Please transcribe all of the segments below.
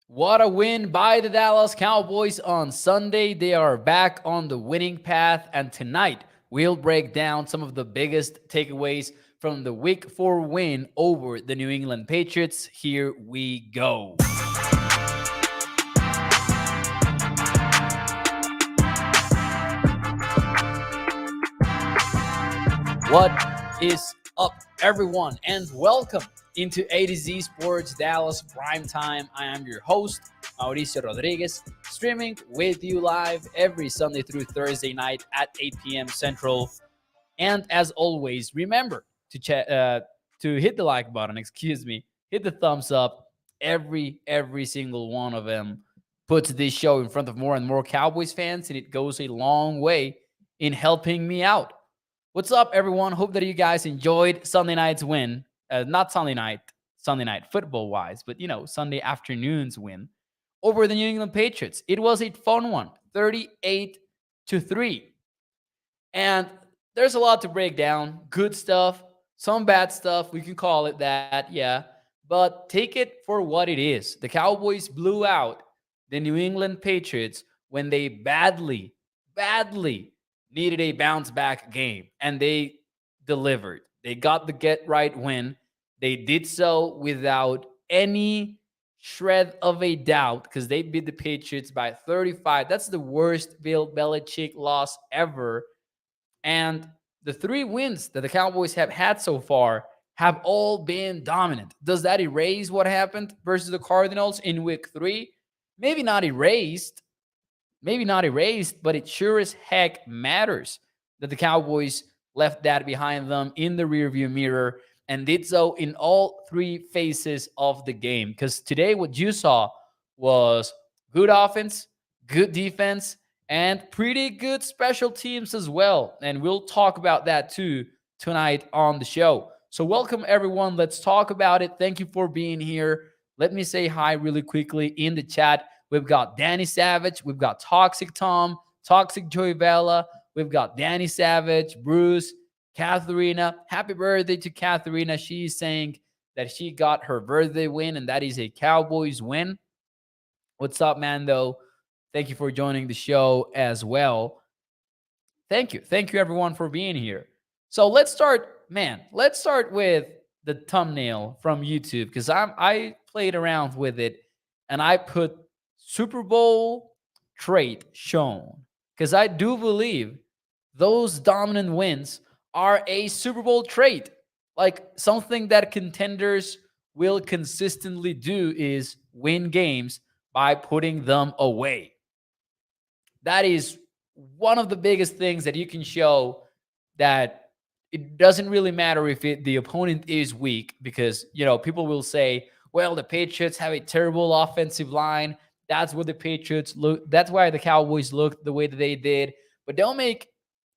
What a win by the Dallas Cowboys on Sunday. They are back on the winning path. And tonight, we'll break down some of the biggest takeaways from the Week 4 win over the New England Patriots. Here we go. What is up, everyone, and welcome into A to Z Sports Dallas Prime Time. I am your host, Mauricio Rodriguez, streaming with you live every Sunday through Thursday night at 8 p.m. Central. And as always, remember to hit the like button. Hit the thumbs up. Every single one of them puts this show in front of more and more Cowboys fans, and it goes a long way in helping me out. What's up, everyone? Hope that you guys enjoyed Sunday night's win. Not Sunday night football wise, but Sunday afternoon's win over the New England Patriots. It was a fun one, 38-3. And there's a lot to break down. Good stuff, some bad stuff. We can call it that, yeah. But take it for what it is. The Cowboys blew out the New England Patriots when they badly needed a bounce back game, and they delivered. They got the get right win. They did so without any shred of a doubt because they beat the Patriots by 35. That's the worst Bill Belichick loss ever. And the three wins that the Cowboys have had so far have all been dominant. Does that erase what happened versus the Cardinals in week 3? Maybe not erased, but it sure as heck matters that the Cowboys left that behind them in the rearview mirror and did so in all three phases of the game. Because today, what you saw was good offense, good defense, and pretty good special teams as well. And we'll talk about that too tonight on the show. So, welcome everyone. Let's talk about it. Thank you for being here. Let me say hi really quickly in the chat. We've got Danny Savage. We've got Toxic Tom, Toxic Joy Vela. We've got Danny Savage, Bruce, Katharina. Happy birthday to Katharina. She's saying that she got her birthday win, and that is a Cowboys win. What's up, Mando? Thank you for joining the show as well. Thank you. Thank you, everyone, for being here. So let's start, man. Let's start with the thumbnail from YouTube because I played around with it and I put Super Bowl trait shown because I do believe those dominant wins are a Super Bowl trait. Like something that contenders will consistently do is win games by putting them away. That is one of the biggest things that you can show that it doesn't really matter if the opponent is weak because, people will say, well, the Patriots have a terrible offensive line. That's what the Patriots look. That's why the Cowboys looked the way that they did. But don't make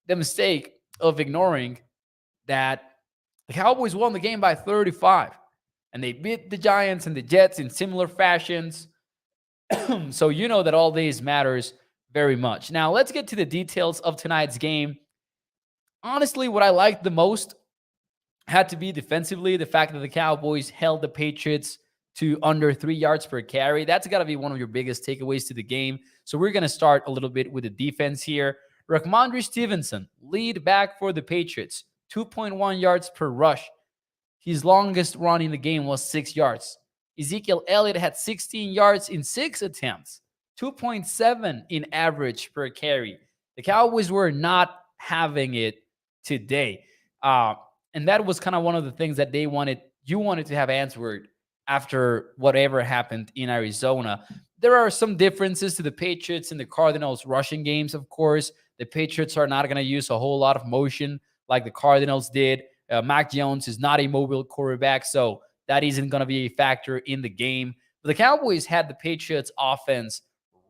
the mistake of ignoring that the Cowboys won the game by 35 and they beat the Giants and the Jets in similar fashions. So you know that all these matters very much. Now, let's get to the details of tonight's game. Honestly, what I liked the most had to be defensively, the fact that the Cowboys held the Patriots to under 3 yards per carry. That's got to be one of your biggest takeaways to the game. So we're going to start a little bit with the defense here. Ramondre Stevenson, lead back for the Patriots, 2.1 yards per rush. His longest run in the game was 6 yards. Ezekiel Elliott had 16 yards in 6 attempts, 2.7 in average per carry. The Cowboys were not having it today. And that was kind of one of the things that you wanted to have answered after whatever happened in Arizona. There are some differences to the Patriots and the Cardinals rushing games, of course. The Patriots are not going to use a whole lot of motion like the Cardinals did. Mac Jones is not a mobile quarterback, so that isn't going to be a factor in the game. But the Cowboys had the Patriots offense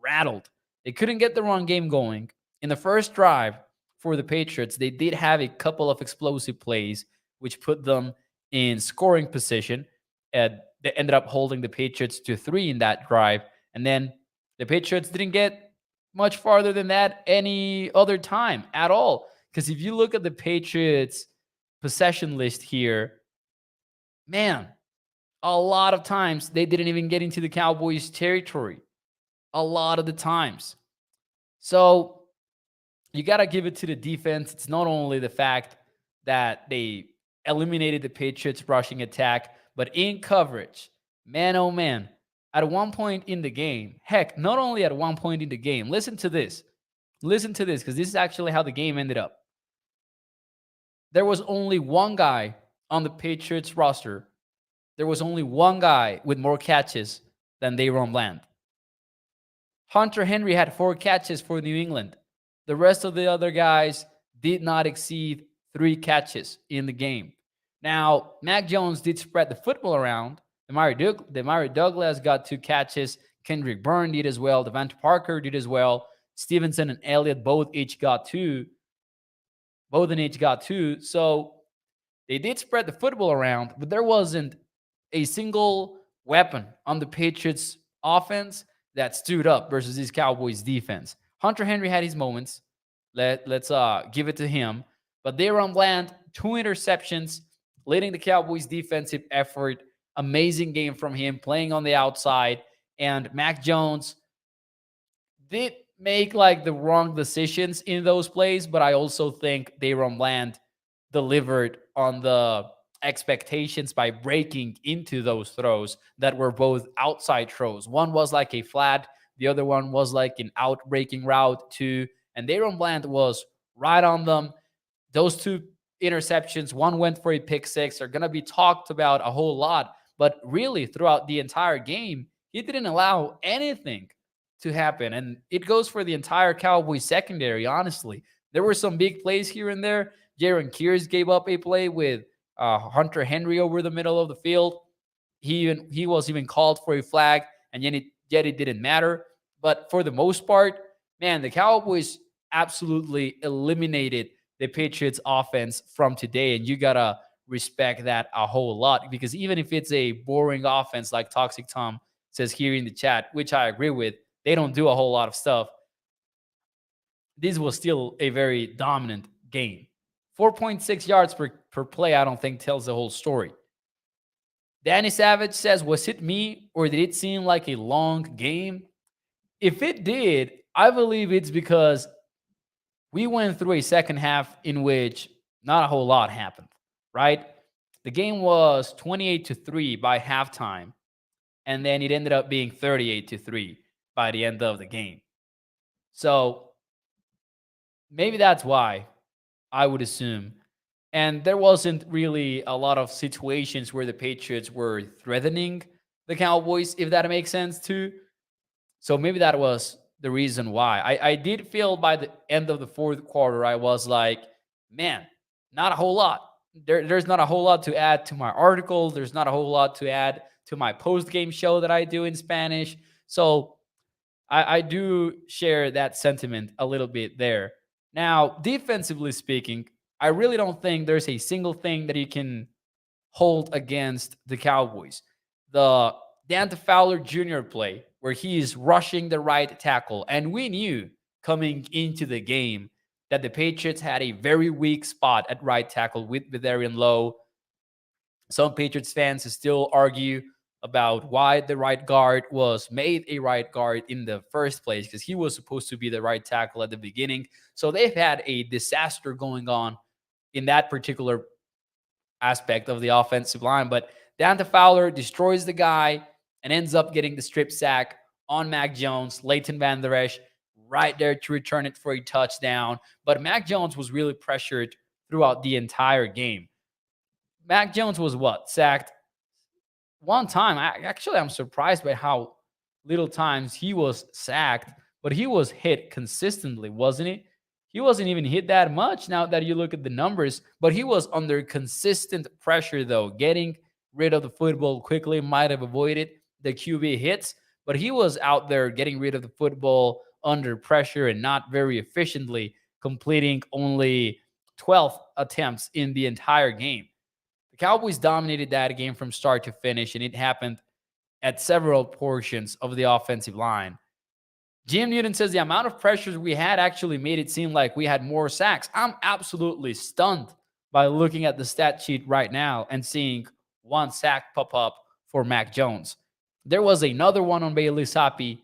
rattled. They couldn't get the run game going. In the first drive for the Patriots, they did have a couple of explosive plays, which put them in scoring position. They ended up holding the Patriots to 3 in that drive. And then the Patriots didn't get much farther than that any other time at all. Because if you look at the Patriots possession list here, man, A lot of times they didn't even get into the Cowboys territory. A lot of the times. So you got to give it to the defense. It's not only the fact that they eliminated the Patriots rushing attack, but in coverage, man, oh man, at one point in the game, heck, not only at one point in the game, listen to this. Listen to this, because this is actually how the game ended up. There was only one guy on the Patriots roster. There was only one guy with more catches than Daron Bland. Hunter Henry had 4 catches for New England. The rest of the other guys did not exceed 3 catches in the game. Now, Mac Jones did spread the football around. Demario Douglas got 2 catches. Kendrick Bourne did as well. Devontae Parker did as well. Stevenson and Elliott both each got 2. Both in each got 2. So they did spread the football around, but there wasn't a single weapon on the Patriots offense that stood up versus this Cowboys defense. Hunter Henry had his moments. Let's give it to him. But Daron Bland, 2 interceptions, leading the Cowboys defensive effort. Amazing game from him, playing on the outside. And Mac Jones did make like the wrong decisions in those plays, but I also think Daron Bland delivered on the expectations by breaking into those throws that were both outside throws. One was like a flat, the other one was like an out breaking route too. And Daron Bland was right on them. Those 2 interceptions, one went for a pick 6, are going to be talked about a whole lot. But really, throughout the entire game, he didn't allow anything to happen. And it goes for the entire Cowboys secondary, honestly. There were some big plays here and there. Jaron Kears gave up a play with Hunter Henry over the middle of the field. He was even called for a flag, and yet it didn't matter. But for the most part, man, the Cowboys absolutely eliminated the Patriots offense from today, and you gotta respect that a whole lot, because even if it's a boring offense like Toxic Tom says here in the chat, which I agree with, they don't do a whole lot of stuff. This was still a very dominant game. 4.6 yards per play, I don't think tells the whole story. Danny Savage says, was it me or did it seem like a long game? If it did, I believe it's because we went through a second half in which not a whole lot happened, right? The game was 28-3 by halftime, and then it ended up being 38-3 by the end of the game. So maybe that's why, I would assume. And there wasn't really a lot of situations where the Patriots were threatening the Cowboys, if that makes sense too. So maybe that was the reason why. I did feel by the end of the 4th quarter, I was like, man, not a whole lot. There's not a whole lot to add to my article. There's not a whole lot to add to my post-game show that I do in Spanish. So I do share that sentiment a little bit there. Now, defensively speaking, I really don't think there's a single thing that you can hold against the Cowboys. The Dante Fowler Jr. play where he is rushing the right tackle. And we knew coming into the game that the Patriots had a very weak spot at right tackle with Vidarian Lowe. Some Patriots fans still argue about why the right guard was made a right guard in the first place, because he was supposed to be the right tackle at the beginning. So they've had a disaster going on in that particular aspect of the offensive line. But Dante Fowler destroys the guy and ends up getting the strip sack on Mac Jones. Leighton Van Der Esch right there to return it for a touchdown. But Mac Jones was really pressured throughout the entire game. Mac Jones was sacked one time. I'm surprised by how little times he was sacked, but he was hit consistently, wasn't he? He wasn't even hit that much now that you look at the numbers, but he was under consistent pressure, though. Getting rid of the football quickly might have avoided the QB hits, but he was out there getting rid of the football under pressure and not very efficiently, completing only 12 attempts in the entire game. The Cowboys dominated that game from start to finish, and it happened at several portions of the offensive line. Jim Newton says the amount of pressures we had actually made it seem like we had more sacks. I'm absolutely stunned by looking at the stat sheet right now and seeing one sack pop up for Mac Jones. There was another one on Bailey Zappi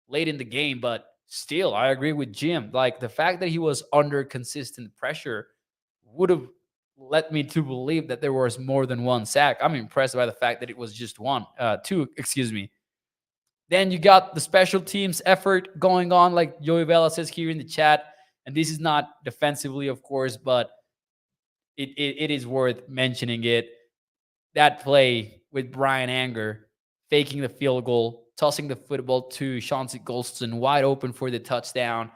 late in the game, but still, I agree with Jim. Like the fact that he was under consistent pressure would have led me to believe that there was more than one sack. I'm impressed by the fact that it was just two, excuse me. Then you got the special teams effort going on, like Joey Vela says here in the chat. And this is not defensively, of course, but it is worth mentioning it. That play with Brian Anger faking the field goal, tossing the football to Chauncey Golston wide open for the touchdown.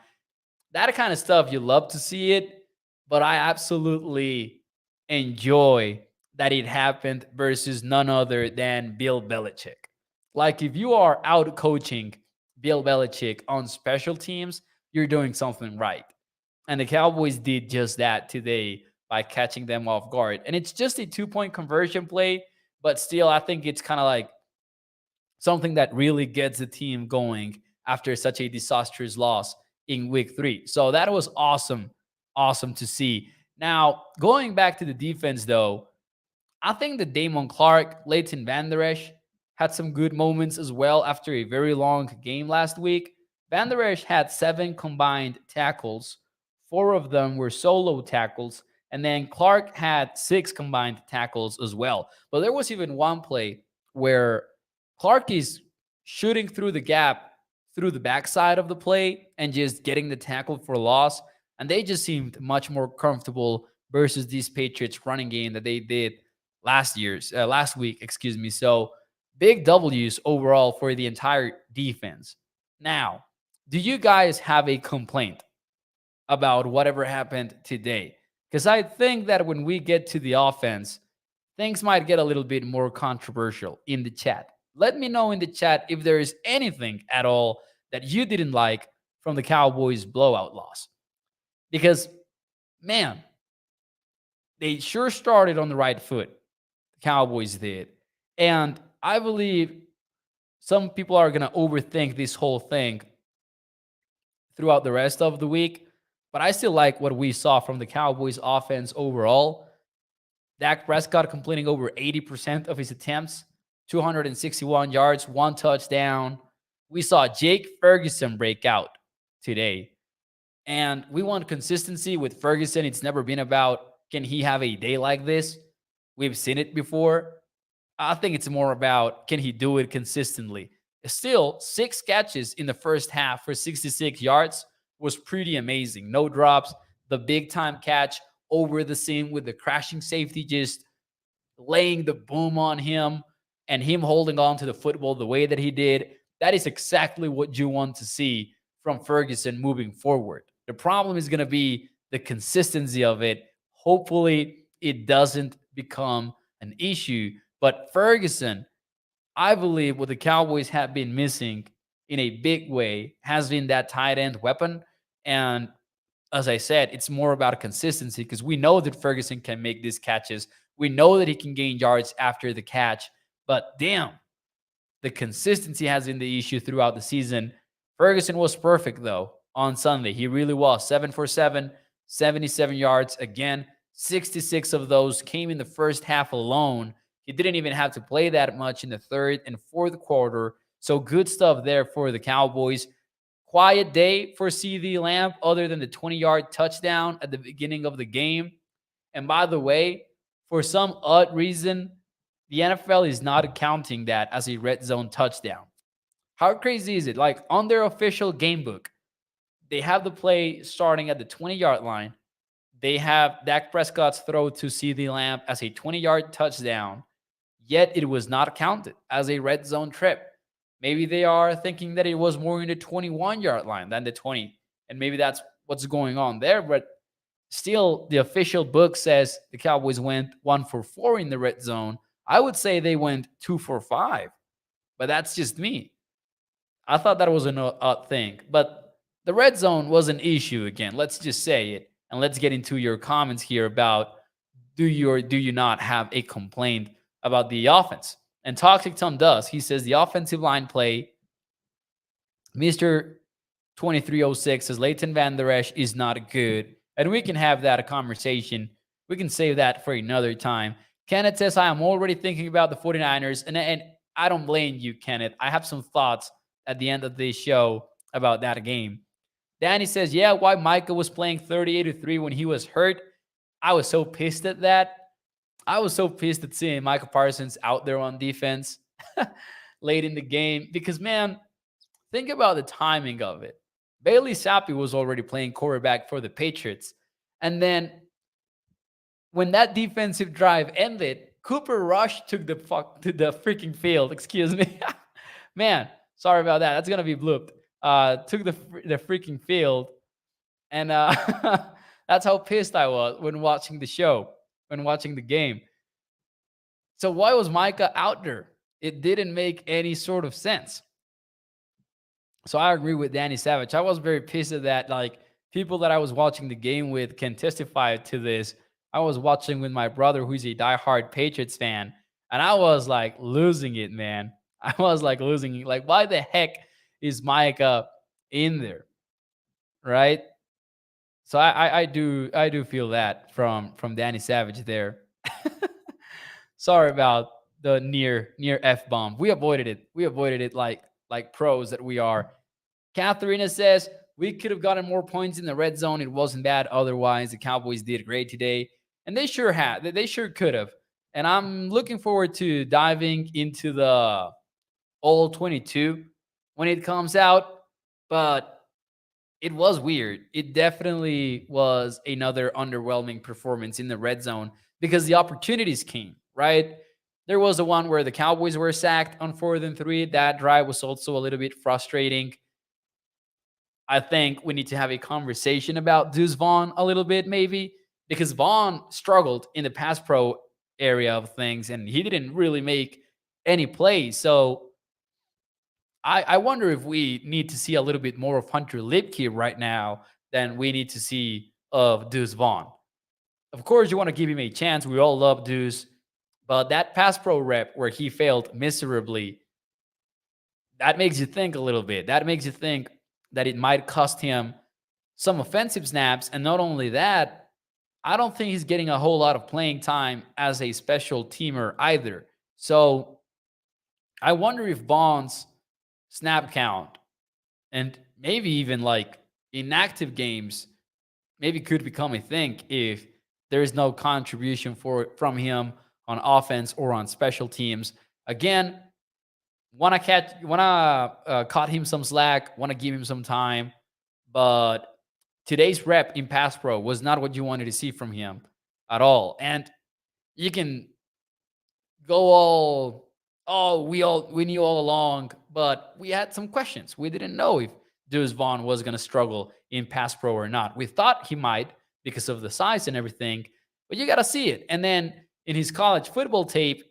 That kind of stuff, you love to see it, but I absolutely enjoy that it happened versus none other than Bill Belichick. Like, if you are out coaching Bill Belichick on special teams, you're doing something right. And the Cowboys did just that today by catching them off guard. And it's just a 2-point conversion play, but still, I think it's kind of like something that really gets the team going after such a disastrous loss in week 3. So that was awesome. Awesome to see. Now, going back to the defense, though, I think that Damon Clark, Leighton Van Der Esch had some good moments as well after a very long game last week. Van Der Esch had 7 combined tackles. 4 of them were solo tackles. And then Clark had 6 combined tackles as well. But there was even one play where Clark is shooting through the gap through the backside of the play and just getting the tackle for loss. And they just seemed much more comfortable versus these Patriots running game that they did last week, excuse me. So big W's overall for the entire defense. Now, do you guys have a complaint about whatever happened today? Because I think that when we get to the offense, things might get a little bit more controversial in the chat. Let me know in the chat if there is anything at all that you didn't like from the Cowboys' blowout loss. Because, man, they sure started on the right foot. The Cowboys did. And I believe some people are going to overthink this whole thing throughout the rest of the week. But I still like what we saw from the Cowboys offense overall. Dak Prescott completing over 80% of his attempts, 261 yards, 1 touchdown. We saw Jake Ferguson break out today. And we want consistency with Ferguson. It's never been about, can he have a day like this? We've seen it before. I think it's more about, can he do it consistently? Still, 6 catches in the first half for 66 yards was pretty amazing. No drops. The big time catch over the seam with the crashing safety just laying the boom on him and him holding on to the football the way that he did. That is exactly what you want to see from Ferguson moving forward. The problem is going to be the consistency of it. Hopefully, it doesn't become an issue. But Ferguson, I believe what the Cowboys have been missing in a big way has been that tight end weapon. And as I said, it's more about consistency because we know that Ferguson can make these catches. We know that he can gain yards after the catch. But damn, the consistency has been the issue throughout the season. Ferguson was perfect, though, on Sunday. He really was. 7 for 7, 77 yards. Again, 66 of those came in the first half alone. He didn't even have to play that much in the third and fourth quarter. So good stuff there for the Cowboys. Quiet day for CD Lamb other than the 20-yard touchdown at the beginning of the game. And by the way, for some odd reason, the NFL is not counting that as a red zone touchdown. How crazy is it? Like, on their official game book, they have the play starting at the 20-yard line. They have Dak Prescott's throw to CD Lamb as a 20-yard touchdown, yet it was not counted as a red zone trip. Maybe they are thinking that it was more in the 21-yard line than the 20, and maybe that's what's going on there. But still, the official book says the Cowboys went 1 for 4 in the red zone. I would say they went 2 for 5, but that's just me. I thought that was an odd thing, but the red zone was an issue again. Let's just say it, and let's get into your comments here about do you or do you not have a complaint about the offense? And Toxic Tom does. He says the offensive line play, Mr. 2306 says Leighton Van Der Esch is not good. And we can have that a conversation. We can save that for another time. Kenneth says, I am already thinking about the 49ers. And I don't blame you, Kenneth. I have some thoughts at the end of this show about that game. Danny says, yeah, why Micah was playing 38-3 when he was hurt. I was so pissed at that. I was so pissed at seeing Micah Parsons out there on defense late in the game because, man, think about the timing of it. Bailey Zappi was already playing quarterback for the Patriots. And then when that defensive drive ended, Cooper Rush took the fuck to the freaking field. Excuse me. Man, sorry about that. That's gonna be blooped. Took the freaking field. And that's how pissed I was when watching the show, when watching the game. So why was Micah out there? It didn't make any sort of sense. So I agree with Danny Savage. I was very pissed at that. Like, people that I was watching the game with can testify to this. I was watching with my brother, who's a diehard Patriots fan, and I was like losing it, man. I was like losing it. Like, why the heck is Micah in there, right? So I do feel that from Danny Savage there. Sorry about the near F bomb. We avoided it. We avoided it like pros that we are. Katharina says, we could have gotten more points in the red zone. It wasn't bad otherwise. The Cowboys did great today. And they sure had. They sure could have. And I'm looking forward to diving into the all 22 when it comes out. But it was weird. It definitely was another underwhelming performance in the red zone because the opportunities came, right? There was the one where the Cowboys were sacked on 4th and 3. That drive was also a little bit frustrating. I think we need to have a conversation about Deuce Vaughn a little bit, maybe, because Vaughn struggled in the pass pro area of things and he didn't really make any plays. So I wonder if we need to see a little bit more of Hunter Lipke right now than we need to see of Deuce Vaughn. Of course, you want to give him a chance. We all love Deuce, but that pass pro rep where he failed miserably, that makes you think a little bit. That makes you think that it might cost him some offensive snaps. And not only that, I don't think he's getting a whole lot of playing time as a special teamer either. So I wonder if Vaughn's snap count and maybe even like inactive games maybe could become a thing if there is no contribution from him on offense or on special teams. Again, wanna cut him some slack, wanna give him some time, but today's rep in pass pro was not what you wanted to see from him at all. And you can go we knew all along, but we had some questions. We didn't know if Deuce Vaughn was going to struggle in pass pro or not. We thought he might because of the size and everything, but you got to see it. And then in his college football tape,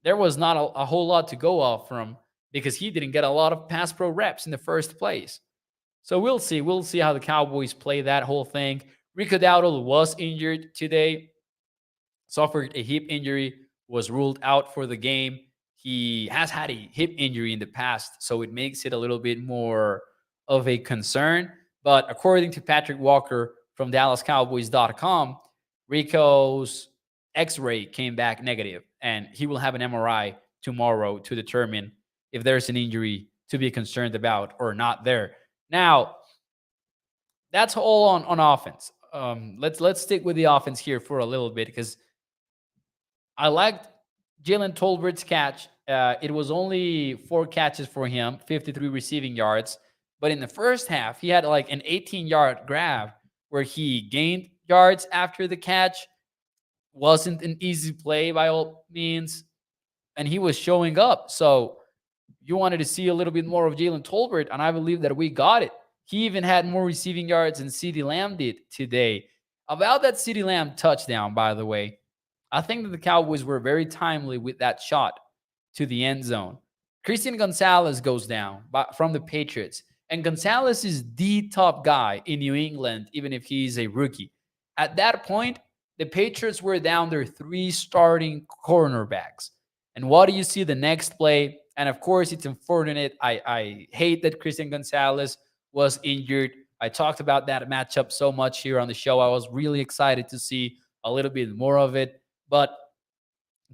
there was not a whole lot to go off from because he didn't get a lot of pass pro reps in the first place. So we'll see. We'll see how the Cowboys play that whole thing. Rico Dowdle was injured today, suffered a hip injury, was ruled out for the game. He has had a hip injury in the past, so it makes it a little bit more of a concern. But according to Patrick Walker from DallasCowboys.com, Rico's X-ray came back negative, and he will have an MRI tomorrow to determine if there's an injury to be concerned about or not there. Now, that's all on offense. Let's stick with the offense here for a little bit because I liked Jalen Tolbert's catch. It was only 4 catches for him, 53 receiving yards. But in the first half, he had like an 18-yard grab where he gained yards after the catch. Wasn't an easy play by all means. And he was showing up. So you wanted to see a little bit more of Jalen Tolbert, and I believe that we got it. He even had more receiving yards than CeeDee Lamb did today. About that CeeDee Lamb touchdown, by the way, I think that the Cowboys were very timely with that shot to the end zone. Christian Gonzalez goes down from the Patriots, and Gonzalez is the top guy in New England, even if he's a rookie. At that point, the Patriots were down their 3 starting cornerbacks. And what do you see the next play? And of course, it's unfortunate. I hate that Christian Gonzalez was injured. I talked about that matchup so much here on the show. I was really excited to see a little bit more of it. But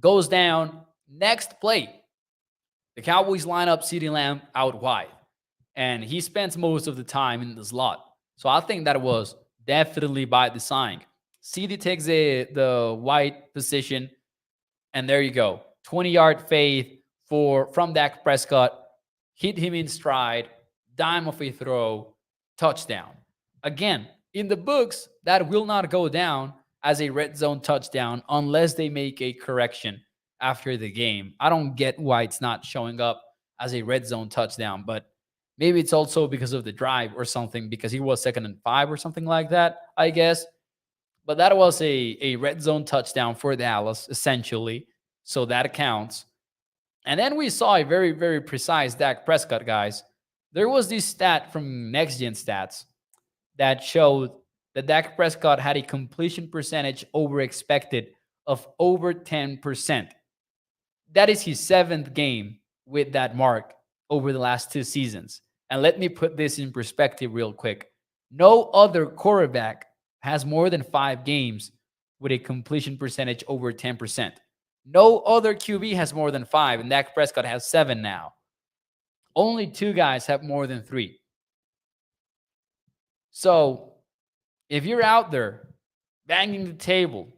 Goes down. Next play, the Cowboys line up CeeDee Lamb out wide, and he spends most of the time in the slot. So I think that was definitely by design. CD takes the wide position, and there you go. 20-yard fade from Dak Prescott. Hit him in stride, dime of a throw, touchdown. Again, in the books, that will not go down as a red zone touchdown unless they make a correction after the game. I don't get why it's not showing up as a red zone touchdown, but maybe it's also because of the drive or something, because he was 2nd and 5 or something like that, I guess. But that was a red zone touchdown for Dallas, essentially. So that counts. And then we saw a very, very precise Dak Prescott, guys. There was this stat from Next Gen Stats that showed that Dak Prescott had a completion percentage over expected of over 10%. That is his 7th game with that mark over the last 2 seasons. And let me put this in perspective real quick. No other quarterback has more than 5 games with a completion percentage over 10%. No other QB has more than 5, and Dak Prescott has 7 now. Only 2 guys have more than 3. So if you're out there banging the table,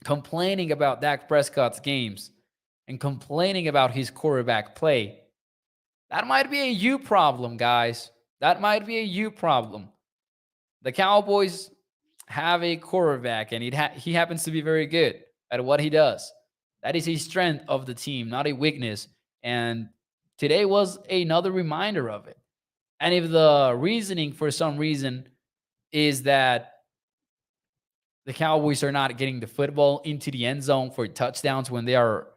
complaining about Dak Prescott's games, and complaining about his quarterback play, that might be a you problem, guys. That might be a you problem. The Cowboys have a quarterback, and he happens to be very good at what he does. That is a strength of the team, not a weakness. And today was another reminder of it. And if the reasoning for some reason is that the Cowboys are not getting the football into the end zone for touchdowns when they are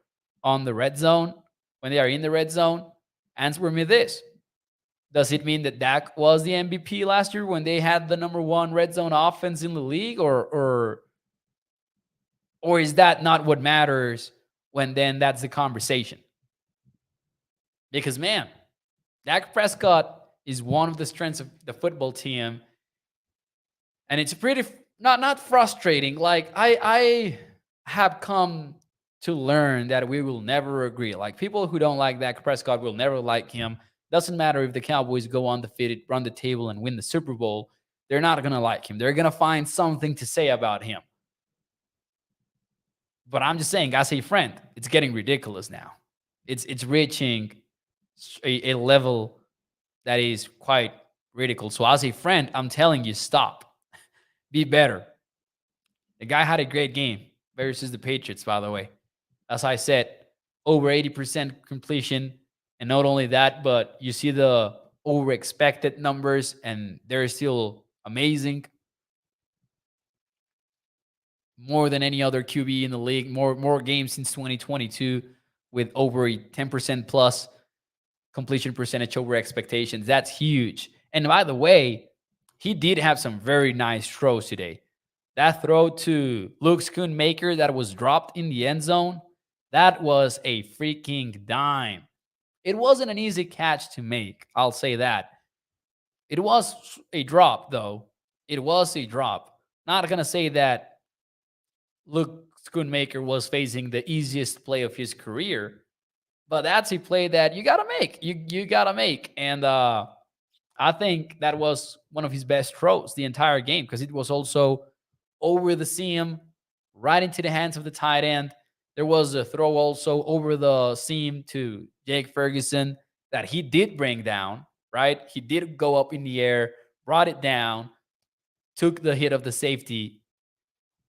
on the red zone, when they are in the red zone, answer me this. Does it mean that Dak was the MVP last year when they had the number 1 red zone offense in the league, or is that not what matters when then that's the conversation? Because man, Dak Prescott is one of the strengths of the football team, and it's pretty not frustrating. Like I have come to learn that we will never agree. Like people who don't like Dak Prescott will never like him. Doesn't matter if the Cowboys go undefeated, run the table, and win the Super Bowl. They're not going to like him. They're going to find something to say about him. But I'm just saying, as a friend, it's getting ridiculous now. It's reaching a level that is quite ridiculous. So as a friend, I'm telling you, stop. Be better. The guy had a great game versus the Patriots, by the way. As I said, over 80% completion. And not only that, but you see the over expected numbers, and they're still amazing. More than any other QB in the league, more games since 2022 with over a 10% plus completion percentage over expectations. That's huge. And by the way, he did have some very nice throws today. That throw to Luke Schoonmaker that was dropped in the end zone, that was a freaking dime. It wasn't an easy catch to make, I'll say that. It was a drop, though. It was a drop. Not going to say that Luke Schoonmaker was facing the easiest play of his career, but that's a play that you got to make. You got to make. And I think that was one of his best throws the entire game, because it was also over the seam, right into the hands of the tight end. There was a throw also over the seam to Jake Ferguson that he did bring down, right? He did go up in the air, brought it down, took the hit of the safety.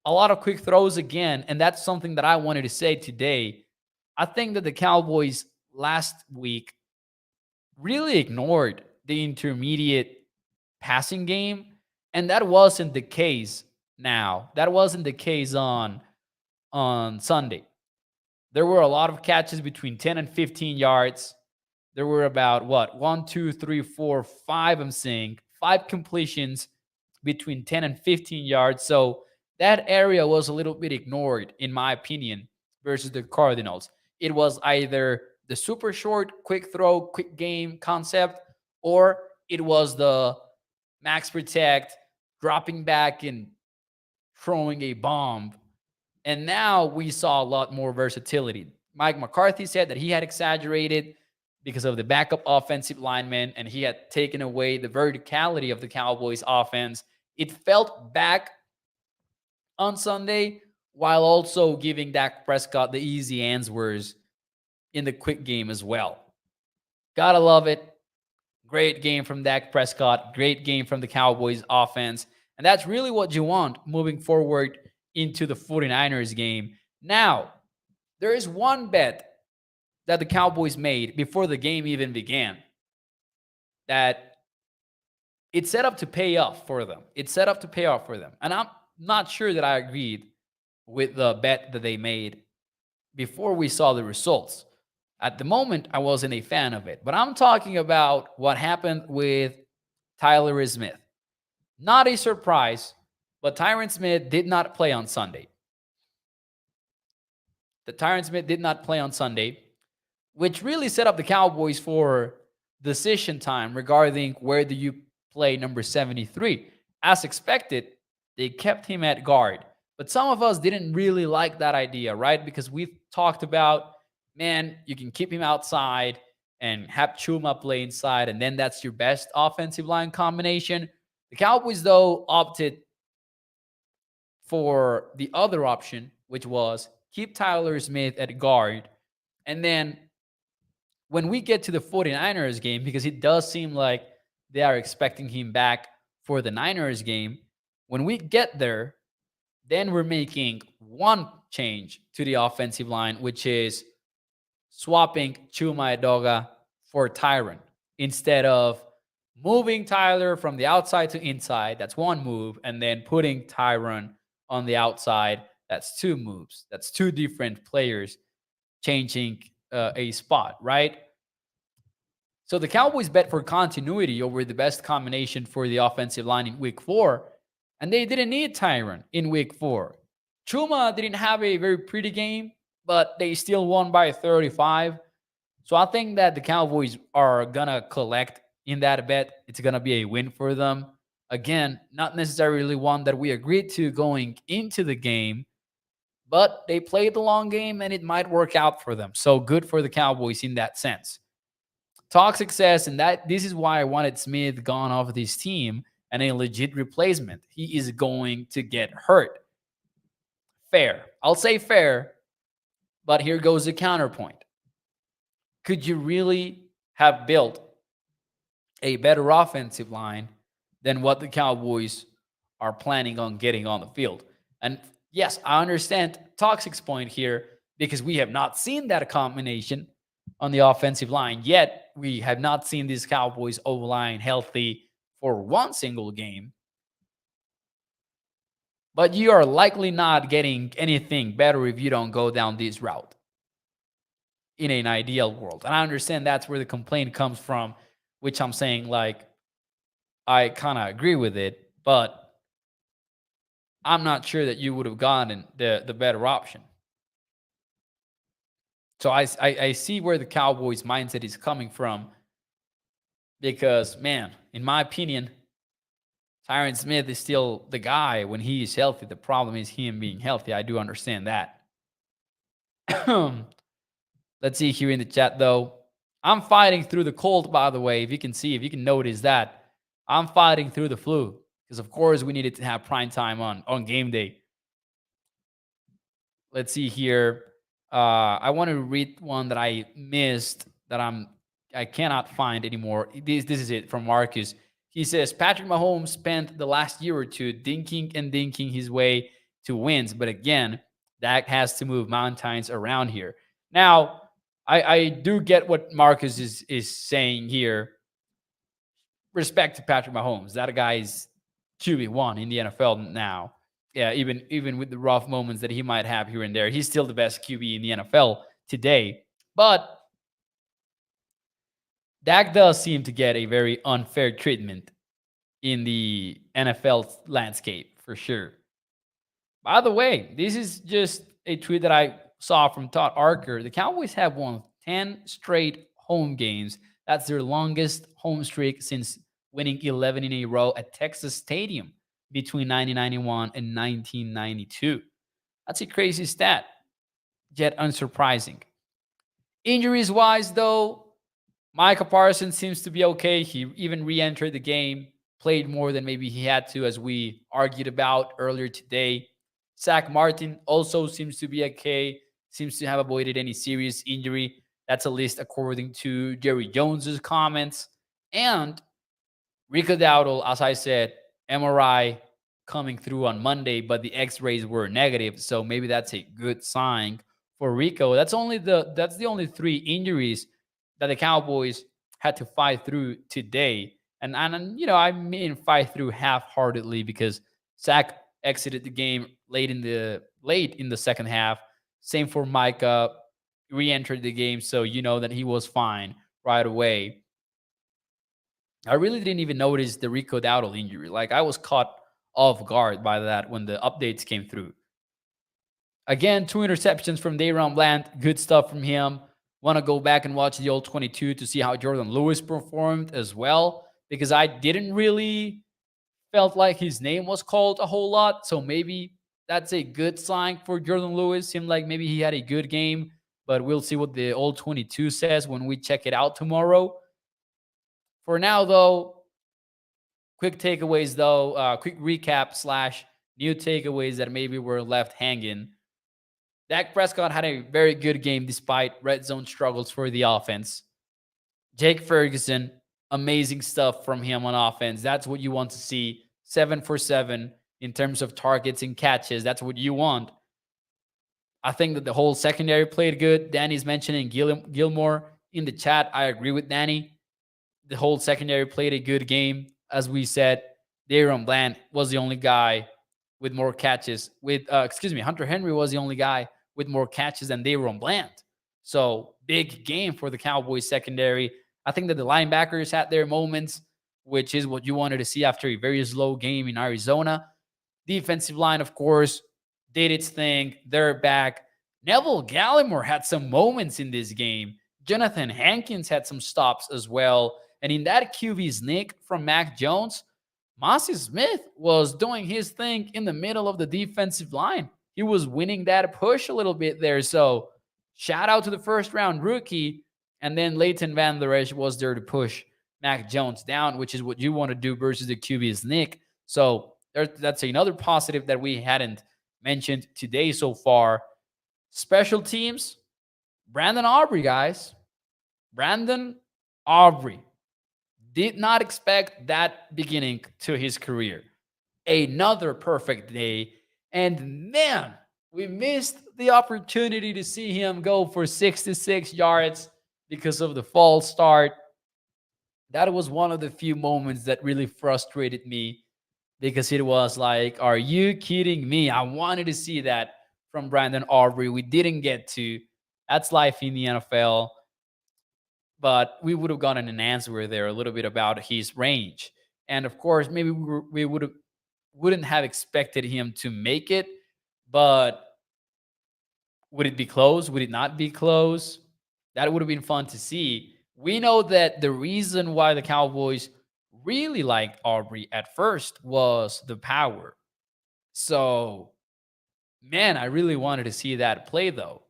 A lot of quick throws again, and that's something that I wanted to say today. I think that the Cowboys last week really ignored the intermediate passing game, and that wasn't the case now. That wasn't the case on Sunday. There were a lot of catches between 10 and 15 yards. There were about what? 1, 2, 3, 4, 5, I'm saying. 5 completions between 10 and 15 yards. So that area was a little bit ignored, in my opinion, versus the Cardinals. It was either the super short, quick throw, quick game concept, or it was the max protect, dropping back and throwing a bomb And now we saw a lot more versatility. Mike McCarthy said that he had exaggerated because of the backup offensive lineman and he had taken away the verticality of the Cowboys offense. It felt back on Sunday while also giving Dak Prescott the easy answers in the quick game as well. Gotta love it. Great game from Dak Prescott. Great game from the Cowboys offense. And that's really what you want moving forward into the 49ers game. Now, there is one bet that the Cowboys made before the game even began that it's set up to pay off for them. It's set up to pay off for them. And I'm not sure that I agreed with the bet that they made before we saw the results. At the moment, I wasn't a fan of it. But I'm talking about what happened with Tyler Smith. Not a surprise, but Tyron Smith did not play on Sunday. Tyron Smith did not play on Sunday, which really set up the Cowboys for decision time regarding where do you play number 73. As expected, they kept him at guard. But some of us didn't really like that idea, right? Because we've talked about, man, you can keep him outside and have Chuma play inside, and then that's your best offensive line combination. The Cowboys, though, opted for the other option, which was keep Tyler Smith at guard. And then when we get to the 49ers game, because it does seem like they are expecting him back for the Niners game, when we get there, then we're making one change to the offensive line, which is swapping Chuma Edoga for Tyron instead of moving Tyler from the outside to inside. That's one move. And then putting Tyron on the outside. That's two moves. That's two different players changing a spot, right? So the Cowboys bet for continuity over the best combination for the offensive line in week 4, and they didn't need Tyron in week 4. Chuma didn't have a very pretty game, but they still won by 35. So I think that the Cowboys are going to collect in that bet. It's going to be a win for them. Again, not necessarily one that we agreed to going into the game, but they played the long game and it might work out for them. So good for the Cowboys in that sense. Talk success, and that this is why I wanted Smith gone off of this team and a legit replacement. He is going to get hurt. Fair. I'll say fair, but here goes the counterpoint. Could you really have built a better offensive line than what the Cowboys are planning on getting on the field? And yes, I understand Toxic's point here because we have not seen that combination on the offensive line yet. We have not seen this Cowboys O-line healthy for one single game. But you are likely not getting anything better if you don't go down this route in an ideal world. And I understand that's where the complaint comes from, which I'm saying, like, I kind of agree with it, but I'm not sure that you would have gotten the better option. So I see where the Cowboys mindset is coming from because, man, in my opinion, Tyron Smith is still the guy when he is healthy. The problem is him being healthy. I do understand that. Let's see here in the chat, though. I'm fighting through the cold, by the way. If you can see, if you can notice that, I'm fighting through the flu because, of course, we needed to have prime time on game day. Let's see here. I want to read one that I missed that I cannot find anymore. This is it from Marcus. He says Patrick Mahomes spent the last year or two dinking and dinking his way to wins, but again, Dak has to move mountains around here. Now, I do get what Marcus is saying here. Respect to Patrick Mahomes. That guy's QB1 in the NFL now. Yeah, even with the rough moments that he might have here and there, he's still the best QB in the NFL today. But Dak does seem to get a very unfair treatment in the NFL landscape for sure. By the way, this is just a tweet that I saw from Todd Arker. The Cowboys have won 10 straight home games. That's their longest home streak since winning 11 in a row at Texas Stadium between 1991 and 1992. That's a crazy stat, yet unsurprising. Injuries wise, though, Micah Parsons seems to be okay. He even re entered the game, played more than maybe he had to, as we argued about earlier today. Zach Martin also seems to be okay, seems to have avoided any serious injury. That's at least according to Jerry Jones's comments. And Rico Dowdle, as I said, MRI coming through on Monday, but the X-rays were negative, so maybe that's a good sign for Rico. That's the only three injuries that the Cowboys had to fight through today, and I mean fight through half-heartedly because Zach exited the game late in the second half. Same for Micah, re-entered the game, so you know that he was fine right away. I really didn't even notice the Rico Dowdle injury. Like I was caught off guard by that when the updates came through. Again, two interceptions from Dayron Bland. Good stuff from him. Want to go back and watch the old 22 to see how Jordan Lewis performed as well, because I didn't really felt like his name was called a whole lot. So maybe that's a good sign for Jordan Lewis. Seemed like maybe he had a good game, but we'll see what the old 22 says when we check it out tomorrow. For now, though, quick takeaways, though, quick recap slash new takeaways that maybe were left hanging. Dak Prescott had a very good game despite red zone struggles for the offense. Jake Ferguson, amazing stuff from him on offense. That's what you want to see. 7 for 7 in terms of targets and catches. That's what you want. I think that the whole secondary played good. Danny's mentioning Gilmore in the chat. I agree with Danny. The whole secondary played a good game. As we said, Dayron Bland was the only guy with more catches. Hunter Henry was the only guy with more catches than Dayron Bland. So big game for the Cowboys secondary. I think that the linebackers had their moments, which is what you wanted to see after a very slow game in Arizona. Defensive line, of course, did its thing. They're back. Neville Gallimore had some moments in this game. Jonathan Hankins had some stops as well. And in that QB sneak from Mac Jones, Massey Smith was doing his thing in the middle of the defensive line. He was winning that push a little bit there. So shout out to the first round rookie. And then Leighton Van Der Esch was there to push Mac Jones down, which is what you want to do versus the QB sneak. So that's another positive that we hadn't mentioned today so far. Special teams, Brandon Aubrey, guys. Brandon Aubrey. Did not expect that beginning to his career. Another perfect day. And man, we missed the opportunity to see him go for 66 yards because of the false start. That was one of the few moments that really frustrated me because it was like, are you kidding me? I wanted to see that from Brandon Aubrey. We didn't get to. That's life in the NFL. But we would have gotten an answer there a little bit about his range. And of course, maybe we wouldn't have expected him to make it, but would it be close? Would it not be close? That would have been fun to see. We know that the reason why the Cowboys really liked Aubrey at first was the power. So, man, I really wanted to see that play though.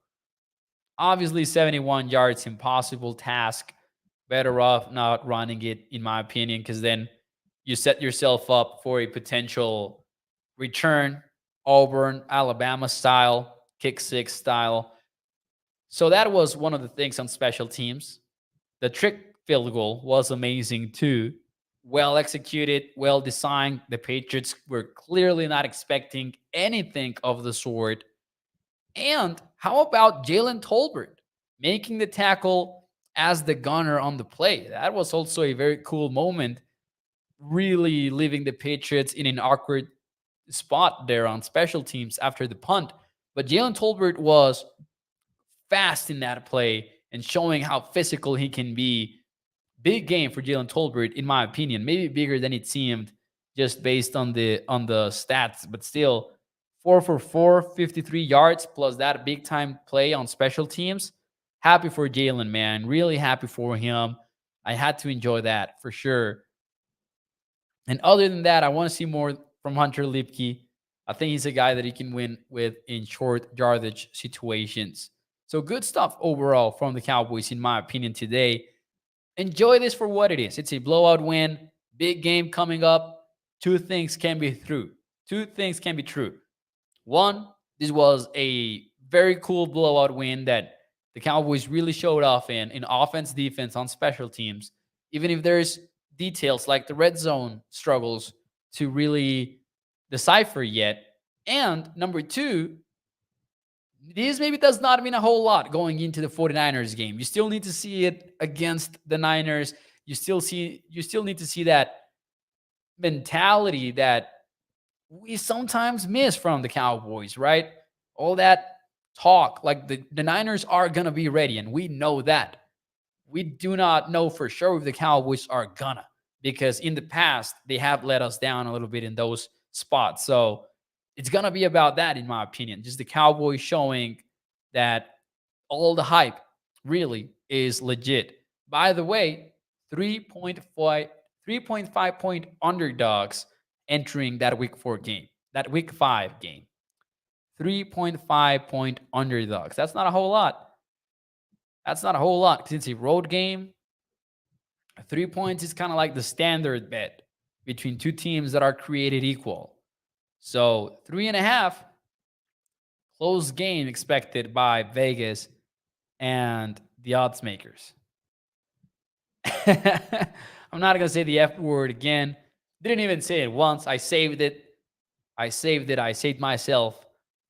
Obviously, 71 yards, impossible task. Better off not running it, in my opinion, because then you set yourself up for a potential return, Auburn, Alabama style, kick six style. So that was one of the things on special teams. The trick field goal was amazing too. Well executed, well designed. The Patriots were clearly not expecting anything of the sort. And how about Jalen Tolbert making the tackle as the gunner on the play? That was also a very cool moment, really leaving the Patriots in an awkward spot there on special teams after the punt. But Jalen Tolbert was fast in that play and showing how physical he can be. Big game for Jalen Tolbert, in my opinion. Maybe bigger than it seemed just based on the stats, but still 4 for 4, 53 yards plus that big time play on special teams. Happy for Jalen, man. Really happy for him. I had to enjoy that for sure. And other than that, I want to see more from Hunter Lipke. I think he's a guy that he can win with in short yardage situations. So good stuff overall from the Cowboys, in my opinion, today. Enjoy this for what it is. It's a blowout win, big game coming up. Two things can be true. Two things can be true. One, this was a very cool blowout win that the Cowboys really showed off in offense, defense, on special teams. Even if there's details like the red zone struggles to really decipher yet. And number two, this maybe does not mean a whole lot going into the 49ers game. You still need to see it against the Niners. You still need to see that mentality that we sometimes miss from the Cowboys, right? All that talk, like the Niners are going to be ready, and we know that. We do not know for sure if the Cowboys are gonna, because in the past, they have let us down a little bit in those spots. So it's going to be about that, in my opinion. Just the Cowboys showing that all the hype really is legit. By the way, 3.5 point underdogs entering that week 5 game. 3.5 point underdogs. That's not a whole lot. That's not a whole lot because it's a road game. 3 points is kind of like the standard bet between two teams that are created equal. So 3.5, close game expected by Vegas and the odds makers. I'm not going to say the F word again. Didn't even say it once. I saved it. I saved myself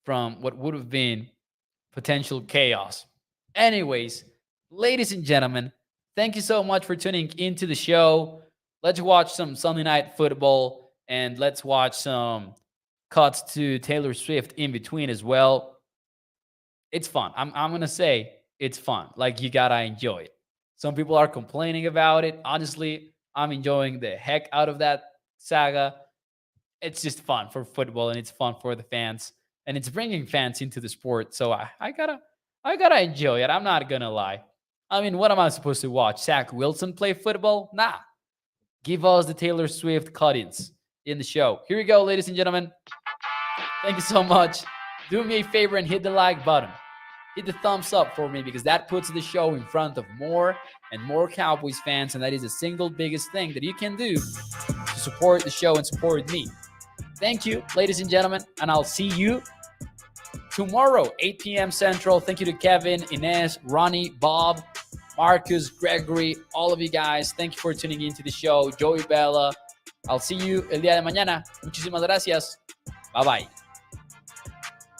from what would have been potential chaos. Anyways, ladies and gentlemen, thank you so much for tuning into the show. Let's watch some Sunday Night Football, and let's watch some cuts to Taylor Swift in between as well. It's fun. I'm going to say it's fun. Like, you got to enjoy it. Some people are complaining about it. Honestly, I'm enjoying the heck out of that saga. It's just fun for football, and it's fun for the fans, and it's bringing fans into the sport. So I gotta enjoy it. I'm not gonna lie. I mean, what am I supposed to watch? Zach Wilson play football? Nah. Give us the Taylor Swift cut-ins in the show. Here we go, ladies and gentlemen. Thank you so much. Do me a favor and hit the like button. Hit the thumbs up for me, because that puts the show in front of more and more Cowboys fans, and that is the single biggest thing that you can do to support the show and support me. Thank you, ladies and gentlemen, and I'll see you tomorrow, 8 p.m. Central. Thank you to Kevin, Inez, Ronnie, Bob, Marcus, Gregory, all of you guys. Thank you for tuning into the show. Joey Bella. I'll see you el día de mañana. Muchísimas gracias. Bye-bye.